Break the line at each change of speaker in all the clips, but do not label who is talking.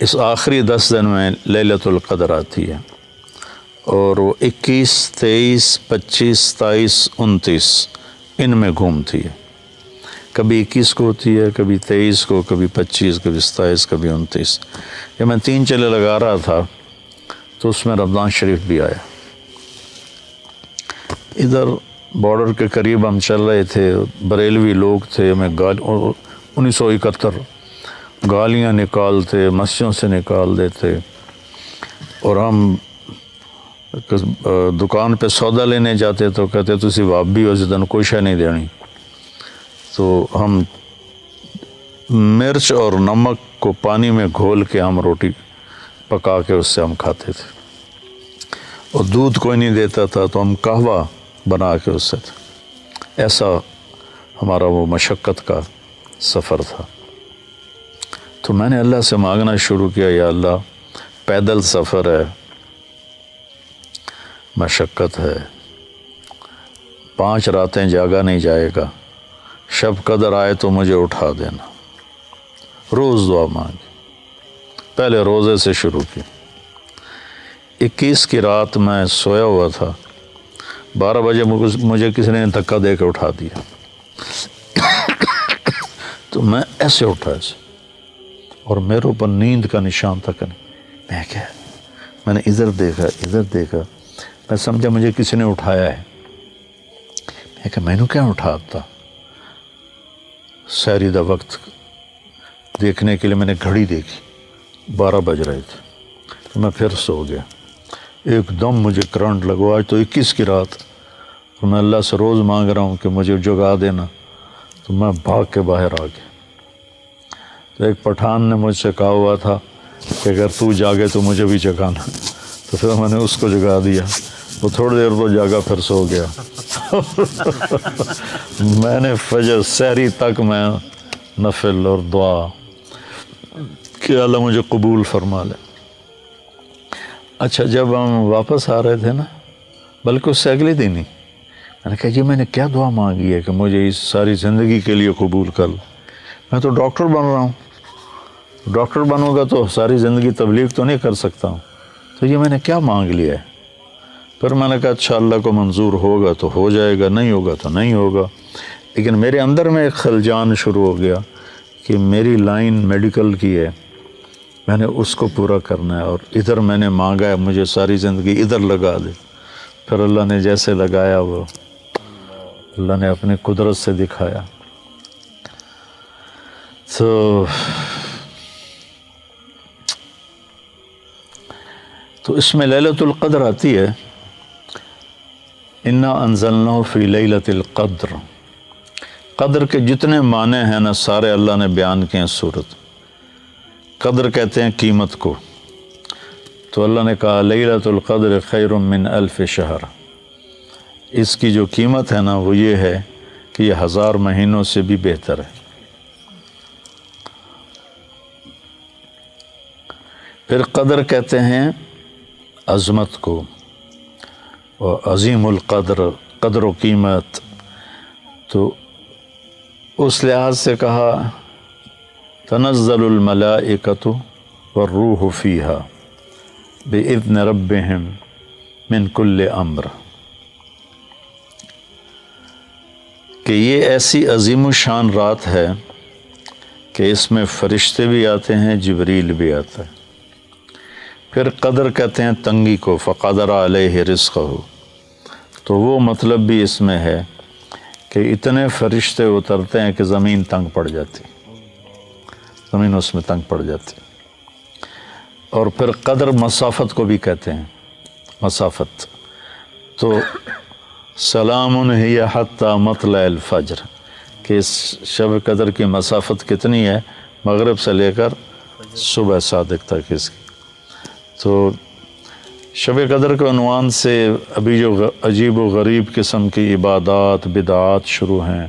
اس آخری 10 دن میں لیلۃ القدر آتی ہے، اور وہ 21، 23، 25، 27، 29 ان میں گھومتی ہے۔ کبھی 21 کو ہوتی ہے، کبھی 23 کو، کبھی 25، کبھی 27، کبھی 29۔ جب میں 3 چلے لگا رہا تھا تو اس میں رمضان شریف بھی آیا۔ ادھر بارڈر کے قریب ہم چل رہے تھے، بریلوی لوگ تھے، میں 1971 گالیاں نکالتے، مسجدوں سے نکال دیتے، اور ہم دکان پہ سودا لینے جاتے تو کہتے تسی وابی ہو، جدن کوئی شے نہیں دینی۔ تو ہم مرچ اور نمک کو پانی میں گھول کے ہم روٹی پکا کے اس سے ہم کھاتے تھے، اور دودھ کوئی نہیں دیتا تھا تو ہم قہوہ بنا کے اس سے تھے۔ ایسا ہمارا وہ مشقت کا سفر تھا۔ تو میں نے اللہ سے مانگنا شروع کیا، یا اللہ پیدل سفر ہے، مشقت ہے، 5 راتیں جاگا نہیں جائے گا، شب قدر آئے تو مجھے اٹھا دینا۔ روز دعا مانگی، پہلے روزے سے شروع کی۔ 21 کی رات میں سویا ہوا تھا، 12 بجے مجھے کسی نے دھکا دے کے اٹھا دیا، تو میں ایسے اٹھا ایسے، اور میرے اوپر نیند کا نشان تک نہیں۔ میں نے ادھر دیکھا، میں سمجھا مجھے کسی نے اٹھایا ہے۔ میں کہا میں نے کیا اٹھاتا؟ سحری دا وقت دیکھنے کے لیے میں نے گھڑی دیکھی، 12 بج رہے تھے، تو میں پھر سو گیا۔ ایک دم مجھے کرنٹ لگا، آج تو 21 کی رات، اور میں اللہ سے روز مانگ رہا ہوں کہ مجھے جگا دینا، تو میں بھاگ کے باہر آ گیا۔ تو ایک پٹھان نے مجھ سے کہا ہوا تھا کہ اگر تو جاگے تو مجھے بھی جگانا، تو پھر میں نے اس کو جگا دیا۔ وہ تھوڑی دیر تو جاگا، پھر سو گیا۔ میں نے فجر سحری تک میں نفل اور دعا کہ اللہ مجھے قبول فرما لے۔ اچھا، جب ہم واپس آ رہے تھے نا، بلکہ اس سے اگلے دن ہی میں نے کہا جی میں نے کیا دعا مانگی ہے کہ مجھے اس ساری زندگی کے لیے قبول کر لو؟ میں تو ڈاکٹر بن رہا ہوں، ڈاکٹر بنوں گا تو ساری زندگی تبلیغ تو نہیں کر سکتا ہوں، تو یہ میں نے کیا مانگ لیا ہے؟ پھر میں نے کہا اچھا اللہ کو منظور ہوگا تو ہو جائے گا، نہیں ہوگا تو نہیں ہوگا۔ لیکن میرے اندر میں ایک خلجان شروع ہو گیا کہ میری لائن میڈیکل کی ہے، میں نے اس کو پورا کرنا ہے، اور ادھر میں نے مانگا ہے مجھے ساری زندگی ادھر لگا دے۔ پھر اللہ نے جیسے لگایا وہ اللہ نے اپنی قدرت سے دکھایا۔ تو اس میں لیلۃ القدر آتی ہے، انا انزلناہ فی لیلۃ القدر۔ قدر کے جتنے معنی ہیں نا سارے اللہ نے بیان کیے ہیں سورت۔ قدر کہتے ہیں قیمت کو، تو اللہ نے کہا لیلۃ القدر خیر من الف شہر۔ اس کی جو قیمت ہے نا وہ یہ ہے کہ یہ 1000 مہینوں سے بھی بہتر ہے۔ پھر قدر کہتے ہیں عظمت کو، اور عظیم القدر، قدر و قیمت، تو اس لحاظ سے کہا تنزل الملائکۃ والروح فیہا بإذن ربہم من کل امر، کہ یہ ایسی عظیم الشان رات ہے کہ اس میں فرشتے بھی آتے ہیں، جبریل بھی آتا ہے۔ پھر قدر کہتے ہیں تنگی کو، فقدر علیہ رزقہ، تو وہ مطلب بھی اس میں ہے کہ اتنے فرشتے اترتے ہیں کہ زمین تنگ پڑ جاتی، زمین اس میں تنگ پڑ جاتی۔ اور پھر قدر مسافت کو بھی کہتے ہیں، مسافت، تو سلام ہی حتی مطلع الفجر، کہ اس شب قدر کی مسافت کتنی ہے؟ مغرب سے لے کر صبح صادق تک اس کی۔ تو شب قدر کے عنوان سے ابھی جو عجیب و غریب قسم کی عبادات بدعات شروع ہیں،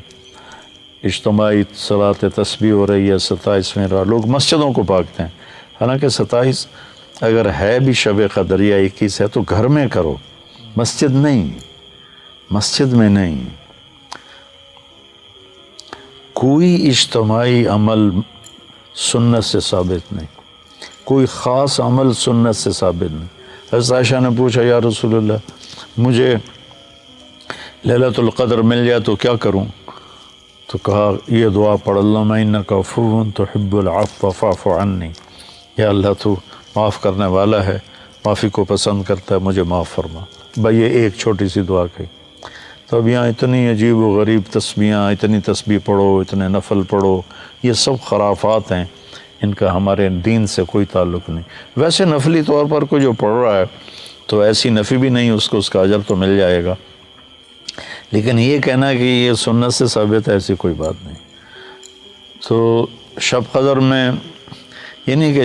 اجتماعی صلاۃ تسبیح ہو رہی ہے 27ویں رات، لوگ مسجدوں کو بھاگتے ہیں، حالانکہ 27 اگر ہے بھی شب قدر یا 21 ہے تو گھر میں کرو، مسجد نہیں، مسجد میں نہیں۔ کوئی اجتماعی عمل سنت سے ثابت نہیں، کوئی خاص عمل سنت سے ثابت نہیں۔ حضرت عائشہ نے پوچھا یا رسول اللہ مجھے لیلۃ القدر مل جائے تو کیا کروں؟ تو کہا یہ دعا پڑھ اللہم انک عفو تحب العفو فاعف عنی، یا اللہ تو معاف کرنے والا ہے، معافی کو پسند کرتا ہے، مجھے معاف فرما۔ بھائی یہ ایک چھوٹی سی دعا کہی، تو اب یہاں اتنی عجیب و غریب تسبیحاں، اتنی تسبیح پڑھو، اتنے نفل پڑھو، یہ سب خرافات ہیں، ان کا ہمارے دین سے کوئی تعلق نہیں۔ ویسے نفلی طور پر کوئی جو پڑھ رہا ہے تو ایسی نفی بھی نہیں، اس کو اس کا اجر تو مل جائے گا، لیکن یہ کہنا کہ یہ سنت سے ثابت ہے ایسی کوئی بات نہیں۔ تو شب قدر میں یہ نہیں کہ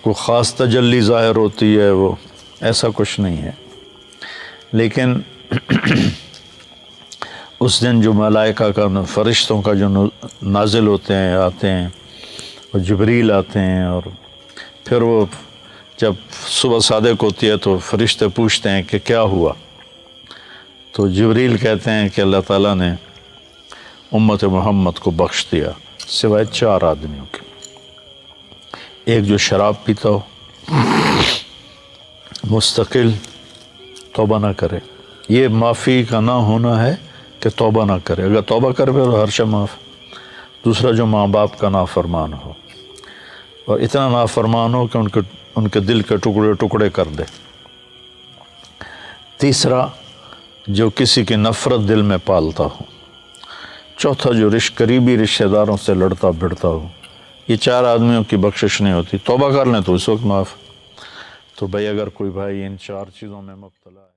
کوئی خاص تجلی ظاہر ہوتی ہے، وہ ایسا کچھ نہیں ہے، لیکن اس دن جو ملائکہ کا فرشتوں کا جو نازل ہوتے ہیں، آتے ہیں، اور جبریل آتے ہیں، اور پھر وہ جب صبح صادق ہوتی ہے تو فرشتے پوچھتے ہیں کہ کیا ہوا، تو جبریل کہتے ہیں کہ اللہ تعالیٰ نے امت محمد کو بخش دیا سوائے 4 آدمیوں کے، ایک جو شراب پیتا ہو، مستقل توبہ نہ کرے، یہ معافی کا نہ ہونا ہے کہ توبہ نہ کرے، اگر توبہ کرے تو ہر شے معاف۔ دوسرا جو ماں باپ کا نافرمان ہو، اور اتنا نافرمان ہو کہ ان کے دل کے ٹکڑے ٹکڑے کر دے۔ تیسرا جو کسی کی نفرت دل میں پالتا ہو۔ چوتھا جو قریبی رشتہ داروں سے لڑتا بھڑتا ہو۔ یہ 4 آدمیوں کی بخشش نہیں ہوتی، توبہ کر لیں تو اس وقت معاف۔ تو بھائی اگر کوئی بھائی ان 4 چیزوں میں مبتلا ہے